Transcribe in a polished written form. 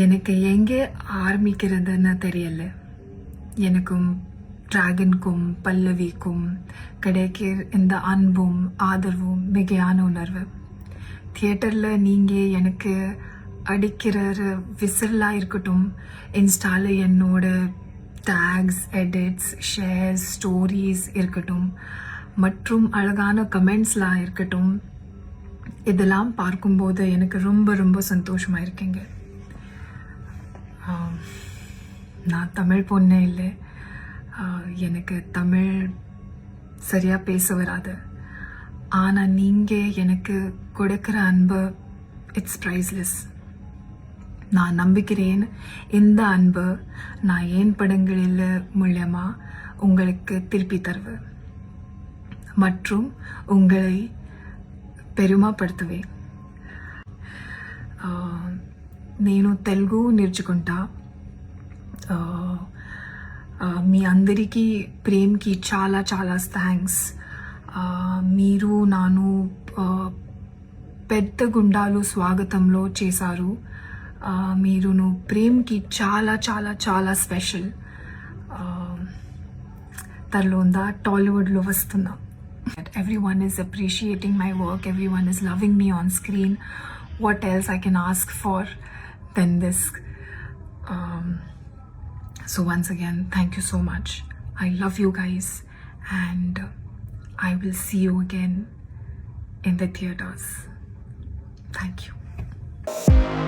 எனக்கு எங்கே ஆரம்பிக்கிறதுன்னு தெரியல. எனக்கும் டிராகனுக்கும் பல்லவிக்கும் கிடைக்கிற இந்த அன்பும் ஆதரவும் மிகையான உணர்வு. தியேட்டரில் நீங்கள் எனக்கு அடிக்கிற விசிலாக இருக்கட்டும், இன்ஸ்டாவில் என்னோட டேக்ஸ், எடிட்ஸ், ஷேர்ஸ், ஸ்டோரிஸ் இருக்கட்டும், மற்றும் அழகான கமெண்ட்ஸ்லாம் இருக்கட்டும், இதெல்லாம் பார்க்கும்போது எனக்கு ரொம்ப ரொம்ப சந்தோஷமாக இருக்குங்க. நான் தமிழ் பொண்ணே இல்லை, எனக்கு தமிழ் சரியாக பேச வராது. ஆனால் நீங்கள் எனக்கு கொடுக்குற அன்பு இட்ஸ் ப்ரைஸ்லெஸ். நான் நம்புகிறேன் இந்த அன்பு நான் ஏன் படங்களில் மூலமாக உங்களுக்கு திருப்பி தருவேன் மற்றும் உங்களை பெருமைப்படுத்துவேன். నేను తెలుగు నేర్చుకుంటా. మీ అందరికీ ప్రేమ్కి చాలా చాలా థ్యాంక్స్. మీరు నాను పెద్ద గుండాలు స్వాగతంలో చేశారు. మీరును ప్రేమ్కి చాలా చాలా చాలా స్పెషల్. తర్లోందా టాలీవుడ్లో వస్తున్నా. Everyone is appreciating my work. Everyone is loving me on screen. What else I can ask for than this? So once again, thank you so much. I love you guys, and I will see you again in the theaters. Thank you.